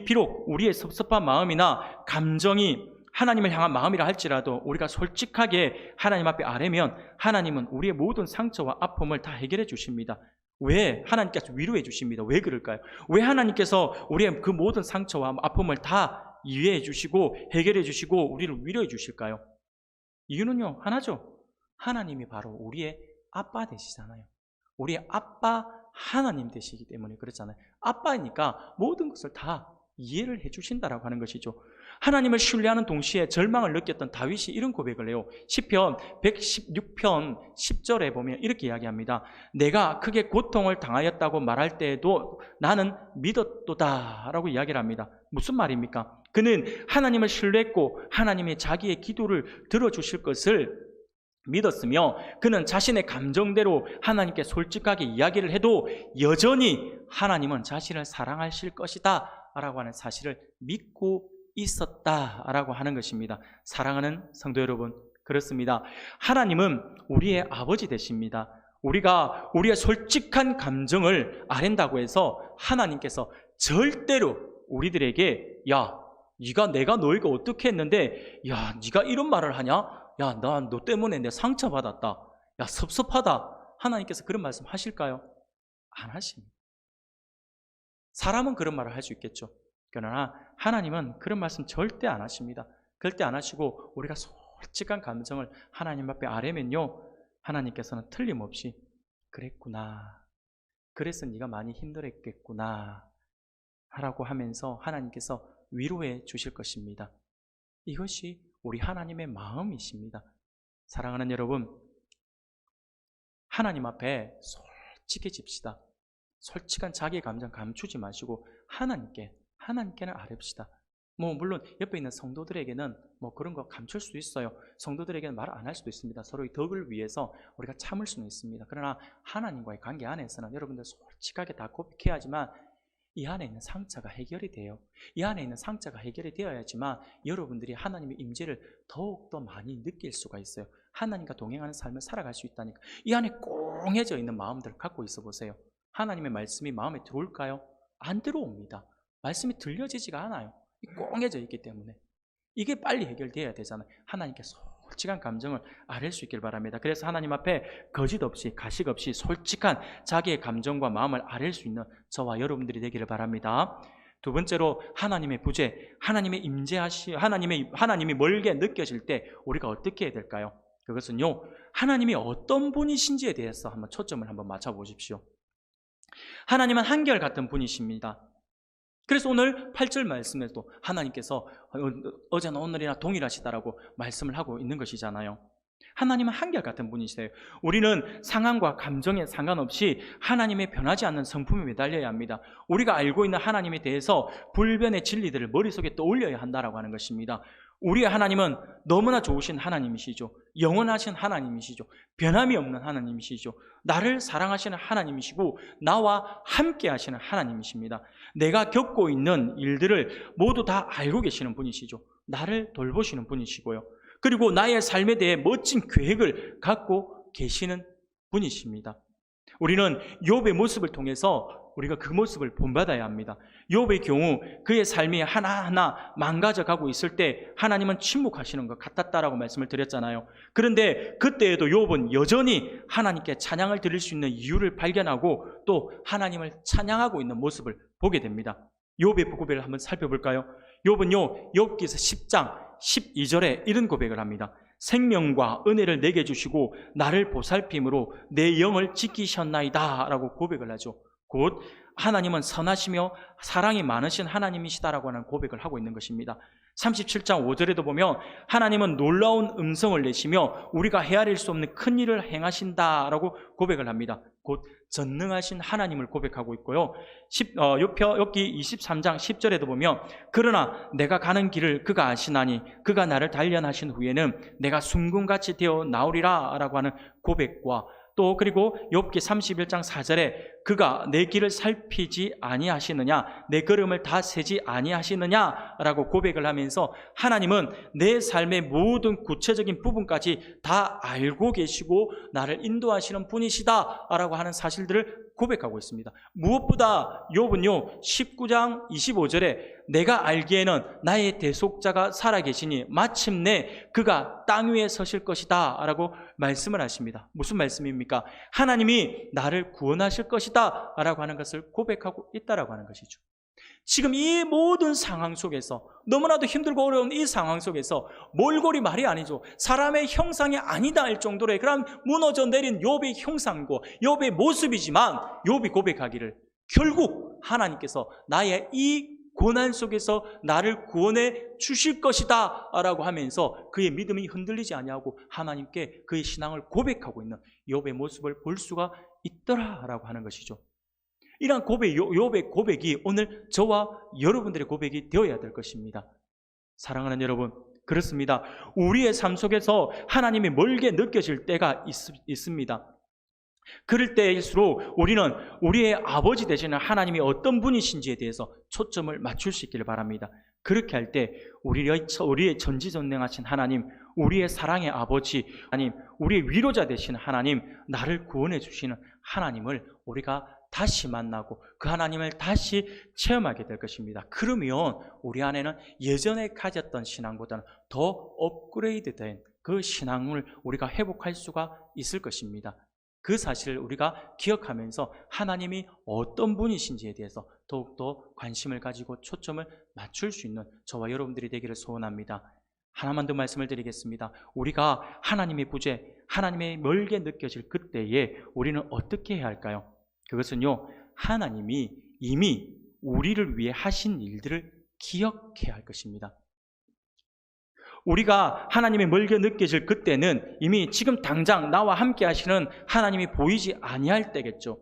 비록 우리의 섭섭한 마음이나 감정이 하나님을 향한 마음이라 할지라도 우리가 솔직하게 하나님 앞에 아뢰면 하나님은 우리의 모든 상처와 아픔을 다 해결해 주십니다. 왜? 하나님께서 위로해 주십니다. 왜 그럴까요? 왜 하나님께서 우리의 그 모든 상처와 아픔을 다 이해해 주시고 해결해 주시고 우리를 위로해 주실까요? 이유는요 하나죠. 하나님이 바로 우리의 아빠 되시잖아요. 우리의 아빠 하나님 되시기 때문에 그렇잖아요. 아빠이니까 모든 것을 다 이해를 해주신다라고 하는 것이죠. 하나님을 신뢰하는 동시에 절망을 느꼈던 다윗이 이런 고백을 해요. 시편 116편 10절에 보면 이렇게 이야기합니다. 내가 크게 고통을 당하였다고 말할 때에도 나는 믿었도다 라고 이야기를 합니다. 무슨 말입니까? 그는 하나님을 신뢰했고 하나님이 자기의 기도를 들어주실 것을 믿었으며 그는 자신의 감정대로 하나님께 솔직하게 이야기를 해도 여전히 하나님은 자신을 사랑하실 것이다 라고 하는 사실을 믿고 있었다라고 하는 것입니다. 사랑하는 성도 여러분, 그렇습니다. 하나님은 우리의 아버지 되십니다. 우리가 우리의 솔직한 감정을 아랜다고 해서 하나님께서 절대로 우리들에게 야, 내가 너희가 어떻게 했는데 야, 네가 이런 말을 하냐? 야, 나 너 때문에 내 상처받았다. 야, 섭섭하다. 하나님께서 그런 말씀 하실까요? 안 하십니다. 사람은 그런 말을 할 수 있겠죠. 그러나 하나님은 그런 말씀 절대 안 하십니다. 그럴 때 안 하시고 우리가 솔직한 감정을 하나님 앞에 아뢰면요, 하나님께서는 틀림없이 그랬구나, 그래서 네가 많이 힘들었겠구나 하라고 하면서 하나님께서 위로해 주실 것입니다. 이것이 우리 하나님의 마음이십니다. 사랑하는 여러분, 하나님 앞에 솔직해집시다. 솔직한 자기의 감정 감추지 마시고 하나님께는 아뢰읍시다. 물론 옆에 있는 성도들에게는 그런 거 감출 수도 있어요. 성도들에게는 말 안 할 수도 있습니다. 서로의 덕을 위해서 우리가 참을 수는 있습니다. 그러나 하나님과의 관계 안에서는 여러분들 솔직하게 다 고백해야 하지만 이 안에 있는 상처가 해결이 돼요. 이 안에 있는 상처가 해결이 되어야지만 여러분들이 하나님의 임재를 더욱더 많이 느낄 수가 있어요. 하나님과 동행하는 삶을 살아갈 수 있다니까. 이 안에 꽁해져 있는 마음들을 갖고 있어 보세요. 하나님의 말씀이 마음에 들어올까요? 안 들어옵니다. 말씀이 들려지지가 않아요. 꽁해져 있기 때문에. 이게 빨리 해결돼야 되잖아요. 하나님께 솔직한 감정을 아뢰 수 있길 바랍니다. 그래서 하나님 앞에 거짓 없이 가식 없이 솔직한 자기의 감정과 마음을 아뢰 수 있는 저와 여러분들이 되기를 바랍니다. 두 번째로 하나님의 부재, 하나님의 하나님이 멀게 느껴질 때 우리가 어떻게 해야 될까요? 그것은요, 하나님이 어떤 분이신지에 대해서 한번 초점을 한번 맞춰 보십시오. 하나님은 한결같은 분이십니다. 그래서 오늘 8절 말씀에도 하나님께서 어제나 오늘이나 동일하시다라고 말씀을 하고 있는 것이잖아요. 하나님은 한결같은 분이세요. 우리는 상황과 감정에 상관없이 하나님의 변하지 않는 성품에 매달려야 합니다. 우리가 알고 있는 하나님에 대해서 불변의 진리들을 머릿속에 떠올려야 한다라고 하는 것입니다. 우리의 하나님은 너무나 좋으신 하나님이시죠. 영원하신 하나님이시죠. 변함이 없는 하나님이시죠. 나를 사랑하시는 하나님이시고 나와 함께 하시는 하나님이십니다. 내가 겪고 있는 일들을 모두 다 알고 계시는 분이시죠. 나를 돌보시는 분이시고요. 그리고 나의 삶에 대해 멋진 계획을 갖고 계시는 분이십니다. 우리는 욥의 모습을 통해서 우리가 그 모습을 본받아야 합니다. 욥의 경우 그의 삶이 하나하나 망가져가고 있을 때 하나님은 침묵하시는 것 같았다라고 말씀을 드렸잖아요. 그런데 그때에도 욥은 여전히 하나님께 찬양을 드릴 수 있는 이유를 발견하고 또 하나님을 찬양하고 있는 모습을 보게 됩니다. 욥의 고백을 한번 살펴볼까요? 욥은요, 욥기서 10장 12절에 이런 고백을 합니다. 생명과 은혜를 내게 주시고 나를 보살핌으로 내 영을 지키셨나이다 라고 고백을 하죠. 곧 하나님은 선하시며 사랑이 많으신 하나님이시다라고 하는 고백을 하고 있는 것입니다. 37장 5절에도 보면 하나님은 놀라운 음성을 내시며 우리가 헤아릴 수 없는 큰 일을 행하신다라고 고백을 합니다. 곧 전능하신 하나님을 고백하고 있고요. 욥기 23장 10절에도 보면 그러나 내가 가는 길을 그가 아시나니 그가 나를 단련하신 후에는 내가 순금같이 되어 나오리라 라고 하는 고백과 또 그리고 욥기 31장 4절에 그가 내 길을 살피지 아니하시느냐 내 걸음을 다 세지 아니하시느냐라고 고백을 하면서 하나님은 내 삶의 모든 구체적인 부분까지 다 알고 계시고 나를 인도하시는 분이시다라고 하는 사실들을 고백하고 있습니다. 무엇보다 욥은요 19장 25절에 내가 알기에는 나의 대속자가 살아계시니 마침내 그가 땅 위에 서실 것이다 라고 말씀을 하십니다. 무슨 말씀입니까? 하나님이 나를 구원하실 것이다 라고 하는 것을 고백하고 있다라고 하는 것이죠. 지금 이 모든 상황 속에서 너무나도 힘들고 어려운 이 상황 속에서 몰골이 말이 아니죠. 사람의 형상이 아니다 할 정도로 그런 무너져 내린 욥의 형상과 욥의 모습이지만 욥이 고백하기를 결국 하나님께서 나의 이 고난 속에서 나를 구원해 주실 것이다 라고 하면서 그의 믿음이 흔들리지 아니하고 하나님께 그의 신앙을 고백하고 있는 욥의 모습을 볼 수가 있더라라고 하는 것이죠. 이러한 욥의 고백이 오늘 저와 여러분들의 고백이 되어야 될 것입니다. 사랑하는 여러분, 그렇습니다. 우리의 삶 속에서 하나님이 멀게 느껴질 때가 있습니다. 그럴 때일수록 우리는 우리의 아버지 되시는 하나님이 어떤 분이신지에 대해서 초점을 맞출 수 있기를 바랍니다. 그렇게 할 때 우리의 전지전능하신 하나님, 우리의 사랑의 아버지 하나님, 우리의 위로자 되시는 하나님, 나를 구원해 주시는 하나님을 우리가 다시 만나고 그 하나님을 다시 체험하게 될 것입니다. 그러면 우리 안에는 예전에 가졌던 신앙보다는 더 업그레이드된 그 신앙을 우리가 회복할 수가 있을 것입니다. 그 사실을 우리가 기억하면서 하나님이 어떤 분이신지에 대해서 더욱더 관심을 가지고 초점을 맞출 수 있는 저와 여러분들이 되기를 소원합니다. 하나만 더 말씀을 드리겠습니다. 우리가 하나님의 부재, 하나님의 멀게 느껴질 그때에 우리는 어떻게 해야 할까요? 그것은요, 하나님이 이미 우리를 위해 하신 일들을 기억해야 할 것입니다. 우리가 하나님의 멀게 느껴질 그때는 이미 지금 당장 나와 함께 하시는 하나님이 보이지 아니할 때겠죠.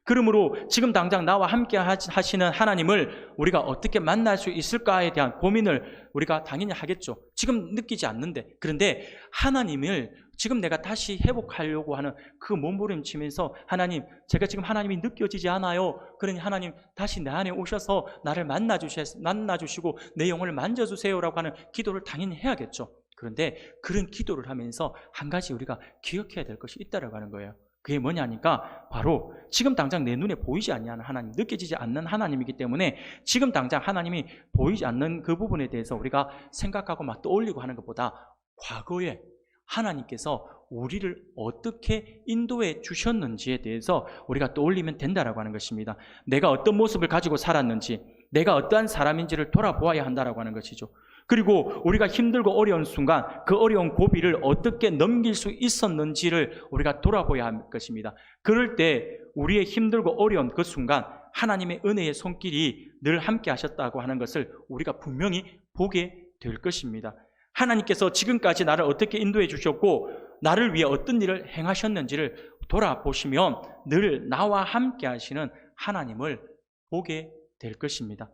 그러므로 지금 당장 나와 함께 하시는 하나님을 우리가 어떻게 만날 수 있을까에 대한 고민을 우리가 당연히 하겠죠. 지금 느끼지 않는데. 그런데 하나님을 지금 내가 다시 회복하려고 하는 그 몸부림치면서 하나님, 제가 지금 하나님이 느껴지지 않아요. 그러니 하나님 다시 내 안에 오셔서 나를 만나주시고 내 영혼을 만져주세요라고 하는 기도를 당연히 해야겠죠. 그런데 그런 기도를 하면서 한 가지 우리가 기억해야 될 것이 있다라고 하는 거예요. 그게 뭐냐니까 바로 지금 당장 내 눈에 보이지 않는 하나님, 느껴지지 않는 하나님이기 때문에 지금 당장 하나님이 보이지 않는 그 부분에 대해서 우리가 생각하고 막 떠올리고 하는 것보다 과거에 하나님께서 우리를 어떻게 인도해 주셨는지에 대해서 우리가 떠올리면 된다라고 하는 것입니다. 내가 어떤 모습을 가지고 살았는지, 내가 어떠한 사람인지를 돌아보아야 한다라고 하는 것이죠. 그리고 우리가 힘들고 어려운 순간 그 어려운 고비를 어떻게 넘길 수 있었는지를 우리가 돌아보아야 할 것입니다. 그럴 때 우리의 힘들고 어려운 그 순간 하나님의 은혜의 손길이 늘 함께 하셨다고 하는 것을 우리가 분명히 보게 될 것입니다. 하나님께서 지금까지 나를 어떻게 인도해 주셨고 나를 위해 어떤 일을 행하셨는지를 돌아보시면 늘 나와 함께 하시는 하나님을 보게 될 것입니다.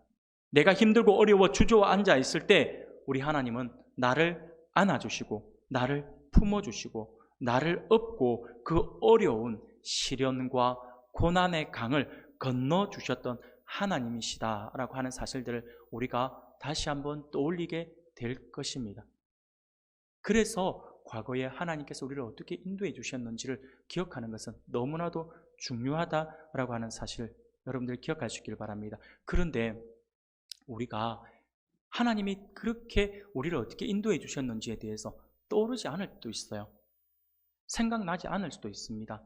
내가 힘들고 어려워 주저앉아 있을 때 우리 하나님은 나를 안아주시고 나를 품어주시고 나를 업고 그 어려운 시련과 고난의 강을 건너주셨던 하나님이시다라고 하는 사실들을 우리가 다시 한번 떠올리게 될 것입니다. 그래서 과거에 하나님께서 우리를 어떻게 인도해 주셨는지를 기억하는 것은 너무나도 중요하다라고 하는 사실 여러분들 기억할 수 있길 바랍니다. 그런데 우리가 하나님이 그렇게 우리를 어떻게 인도해 주셨는지에 대해서 떠오르지 않을 수도 있어요. 생각나지 않을 수도 있습니다.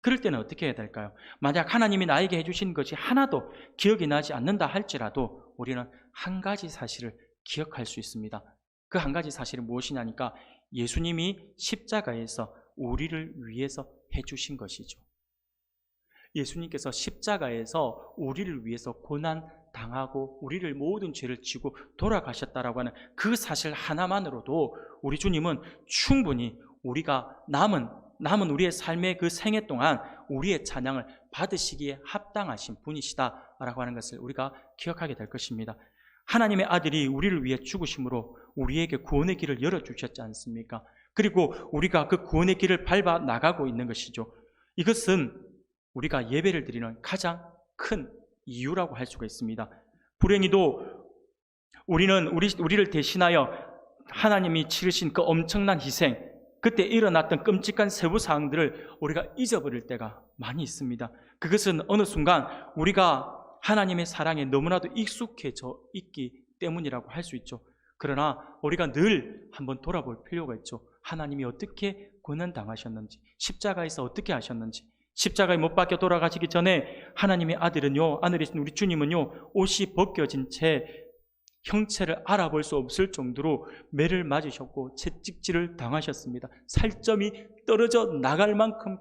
그럴 때는 어떻게 해야 될까요? 만약 하나님이 나에게 해주신 것이 하나도 기억이 나지 않는다 할지라도 우리는 한 가지 사실을 기억할 수 있습니다. 그 한 가지 사실은 무엇이냐니까 예수님이 십자가에서 우리를 위해서 해주신 것이죠. 예수님께서 십자가에서 우리를 위해서 고난 당하고 우리를 모든 죄를 지고 돌아가셨다라고 하는 그 사실 하나만으로도 우리 주님은 충분히 우리가 남은 우리의 삶의 그 생애 동안 우리의 찬양을 받으시기에 합당하신 분이시다라고 하는 것을 우리가 기억하게 될 것입니다. 하나님의 아들이 우리를 위해 죽으심으로 우리에게 구원의 길을 열어주셨지 않습니까? 그리고 우리가 그 구원의 길을 밟아 나가고 있는 것이죠. 이것은 우리가 예배를 드리는 가장 큰 이유라고 할 수가 있습니다. 불행히도 우리를 대신하여 하나님이 치르신 그 엄청난 희생, 그때 일어났던 끔찍한 세부 사항들을 우리가 잊어버릴 때가 많이 있습니다. 그것은 어느 순간 우리가 하나님의 사랑에 너무나도 익숙해져 있기 때문이라고 할 수 있죠. 그러나 우리가 늘 한번 돌아볼 필요가 있죠. 하나님이 어떻게 고난당하셨는지, 십자가에서 어떻게 하셨는지, 십자가에 못 박혀 돌아가시기 전에 하나님의 아들은요, 아들이신 우리 주님은요, 옷이 벗겨진 채 형체를 알아볼 수 없을 정도로 매를 맞으셨고 채찍질을 당하셨습니다. 살점이 떨어져 나갈 만큼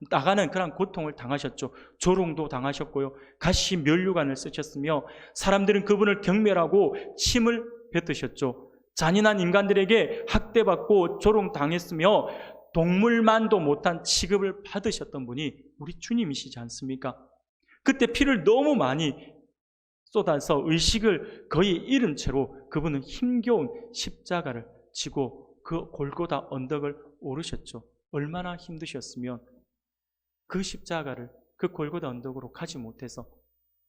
나가는 그런 고통을 당하셨죠. 조롱도 당하셨고요. 가시 면류관을 쓰셨으며 사람들은 그분을 경멸하고 침을 뱉으셨죠. 잔인한 인간들에게 학대받고 조롱당했으며 동물만도 못한 취급을 받으셨던 분이 우리 주님이시지 않습니까? 그때 피를 너무 많이 쏟아서 의식을 거의 잃은 채로 그분은 힘겨운 십자가를 지고 그 골고다 언덕을 오르셨죠. 얼마나 힘드셨으면 그 십자가를 그 골고다 언덕으로 가지 못해서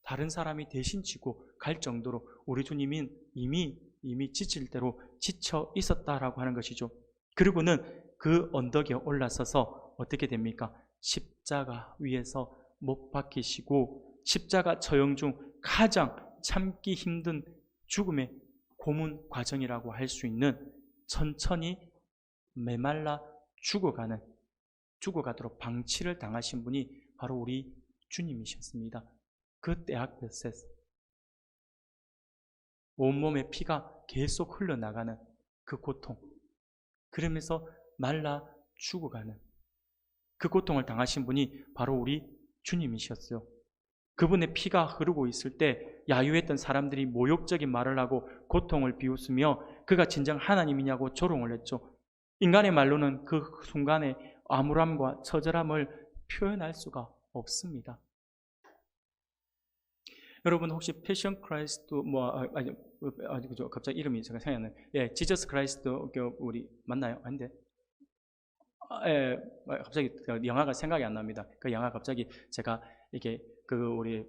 다른 사람이 대신 지고 갈 정도로 우리 주님은 이미 지칠 대로 지쳐 있었다라고 하는 것이죠. 그리고는 그 언덕에 올라서서 어떻게 됩니까? 십자가 위에서 못 박히시고 십자가 처형 중 가장 참기 힘든 죽음의 고문 과정이라고 할 수 있는 천천히 메말라 죽어가도록 방치를 당하신 분이 바로 우리 주님이셨습니다. 그 때 앞에서 온몸에 피가 계속 흘러나가는 그 고통, 그러면서 말라 죽어가는 그 고통을 당하신 분이 바로 우리 주님이셨어요. 그분의 피가 흐르고 있을 때 야유했던 사람들이 모욕적인 말을 하고 고통을 비웃으며 그가 진정 하나님이냐고 조롱을 했죠. 인간의 말로는 그 순간의 암울함과 처절함을 표현할 수가 없습니다. 여러분 혹시 패션 크라이스트 그죠? 갑자기 이름이 제가 생각이 안 나요. 예, 지저스 크라이스트 우리 맞나요? 아닌데. 예, 갑자기 영화가 생각이 안 납니다. 그 영화 갑자기 제가 이게 우리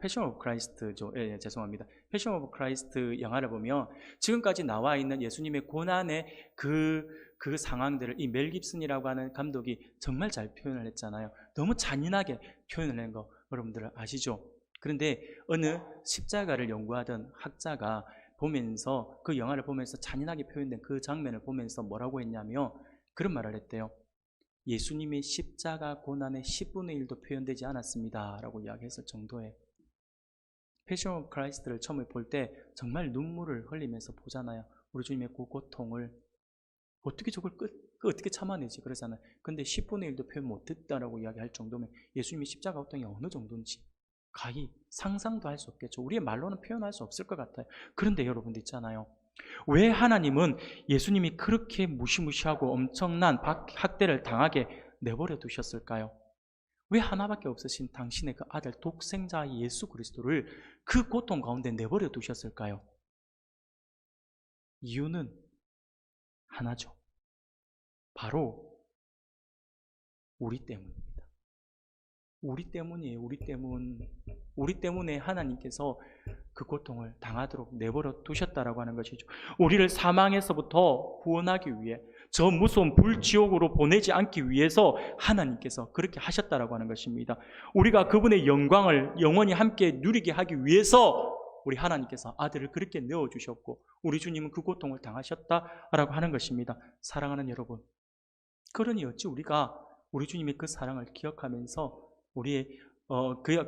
패션 오브 크라이스트죠. 예, 죄송합니다. 패션 오브 크라이스트 영화를 보면 지금까지 나와 있는 예수님의 고난의 그 상황들을 이 멜 깁슨이라고 하는 감독이 정말 잘 표현을 했잖아요. 너무 잔인하게 표현을 한 거 여러분들 아시죠? 그런데 어느 십자가를 연구하던 학자가 보면서 그 영화를 보면서 잔인하게 표현된 그 장면을 보면서 뭐라고 했냐면 그런 말을 했대요. 예수님의 십자가 고난의 10분의 1도 표현되지 않았습니다 라고 이야기했을 정도에 패션 오브 크라이스트를 처음에 볼 때 정말 눈물을 흘리면서 보잖아요. 우리 주님의 그 고통을 어떻게 저걸 어떻게 참아내지 그러잖아요. 근데 10분의 1도 표현 못했다라고 이야기할 정도면 예수님의 십자가 고통이 어느 정도인지 가히 상상도 할 수 없겠죠. 우리의 말로는 표현할 수 없을 것 같아요. 그런데 여러분들 있잖아요. 왜 하나님은 예수님이 그렇게 무시무시하고 엄청난 학대를 당하게 내버려 두셨을까요? 왜 하나밖에 없으신 당신의 그 아들 독생자 예수 그리스도를 그 고통 가운데 내버려 두셨을까요? 이유는 하나죠. 바로 우리 때문입니다. 우리 때문이에요. 우리 때문에 하나님께서 그 고통을 당하도록 내버려 두셨다라고 하는 것이죠. 우리를 사망에서부터 구원하기 위해 저 무서운 불지옥으로 보내지 않기 위해서 하나님께서 그렇게 하셨다라고 하는 것입니다. 우리가 그분의 영광을 영원히 함께 누리게 하기 위해서 우리 하나님께서 아들을 그렇게 내어주셨고 우리 주님은 그 고통을 당하셨다라고 하는 것입니다. 사랑하는 여러분, 그러니 어찌 우리가 우리 주님의 그 사랑을 기억하면서 우리의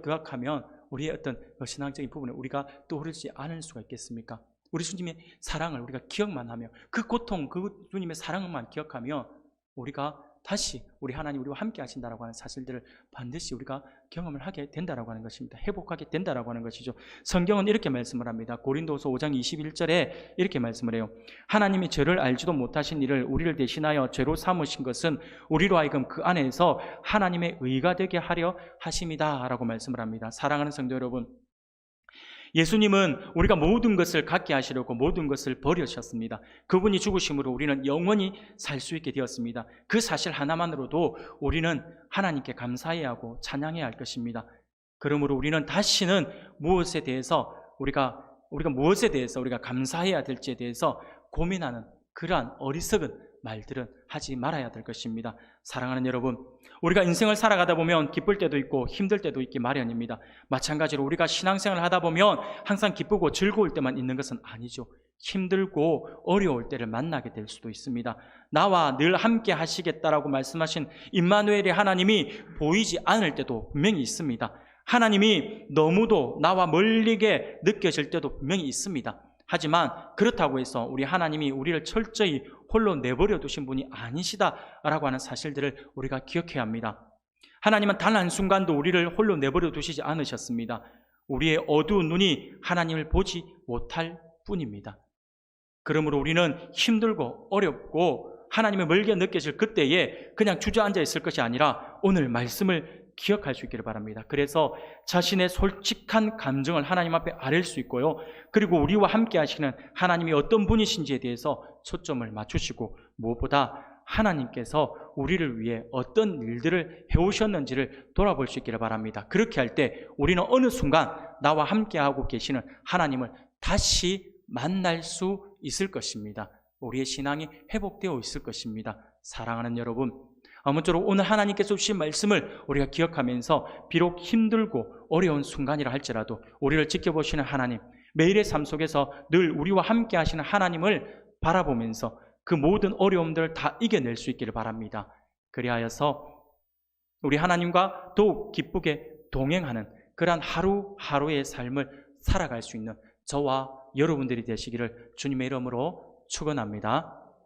기억하면 우리의 어떤 신앙적인 부분에 우리가 떠오르지 않을 수가 있겠습니까? 우리 주님의 사랑을 우리가 기억만 하며 그 고통, 그 주님의 사랑만 기억하며 우리가 다시 우리 하나님 우리와 함께 하신다라고 하는 사실들을 반드시 우리가 경험을 하게 된다라고 하는 것입니다. 회복하게 된다라고 하는 것이죠. 성경은 이렇게 말씀을 합니다. 고린도서 5장 21절에 이렇게 말씀을 해요. 하나님이 죄를 알지도 못하신 이를 우리를 대신하여 죄로 삼으신 것은 우리로 하여금 그 안에서 하나님의 의가 되게 하려 하심이다 라고 말씀을 합니다. 사랑하는 성도 여러분, 예수님은 우리가 모든 것을 갖게 하시려고 모든 것을 버리셨습니다. 그분이 죽으심으로 우리는 영원히 살 수 있게 되었습니다. 그 사실 하나만으로도 우리는 하나님께 감사해야 하고 찬양해야 할 것입니다. 그러므로 우리는 다시는 무엇에 대해서 우리가 무엇에 대해서 우리가 감사해야 될지에 대해서 고민하는 그러한 어리석은 말들은 하지 말아야 될 것입니다. 사랑하는 여러분, 우리가 인생을 살아가다 보면 기쁠 때도 있고 힘들 때도 있기 마련입니다. 마찬가지로 우리가 신앙생활을 하다 보면 항상 기쁘고 즐거울 때만 있는 것은 아니죠. 힘들고 어려울 때를 만나게 될 수도 있습니다. 나와 늘 함께 하시겠다라고 말씀하신 임마누엘의 하나님이 보이지 않을 때도 분명히 있습니다. 하나님이 너무도 나와 멀리게 느껴질 때도 분명히 있습니다. 하지만 그렇다고 해서 우리 하나님이 우리를 철저히 홀로 내버려 두신 분이 아니시다라고 하는 사실들을 우리가 기억해야 합니다. 하나님은 단 한순간도 우리를 홀로 내버려 두시지 않으셨습니다. 우리의 어두운 눈이 하나님을 보지 못할 뿐입니다. 그러므로 우리는 힘들고 어렵고 하나님의 멀게 느껴질 그때에 그냥 주저앉아 있을 것이 아니라 오늘 말씀을 기억할 수 있기를 바랍니다. 그래서 자신의 솔직한 감정을 하나님 앞에 아뢰일 수 있고요. 그리고 우리와 함께 하시는 하나님이 어떤 분이신지에 대해서 초점을 맞추시고 무엇보다 하나님께서 우리를 위해 어떤 일들을 해오셨는지를 돌아볼 수 있기를 바랍니다. 그렇게 할 때 우리는 어느 순간 나와 함께하고 계시는 하나님을 다시 만날 수 있을 것입니다. 우리의 신앙이 회복되어 있을 것입니다. 사랑하는 여러분, 아무쪼록 오늘 하나님께서 주신 말씀을 우리가 기억하면서 비록 힘들고 어려운 순간이라 할지라도 우리를 지켜보시는 하나님, 매일의 삶 속에서 늘 우리와 함께 하시는 하나님을 바라보면서 그 모든 어려움들을 다 이겨낼 수 있기를 바랍니다. 그리하여서 우리 하나님과 더욱 기쁘게 동행하는 그러한 하루하루의 삶을 살아갈 수 있는 저와 여러분들이 되시기를 주님의 이름으로 축원합니다.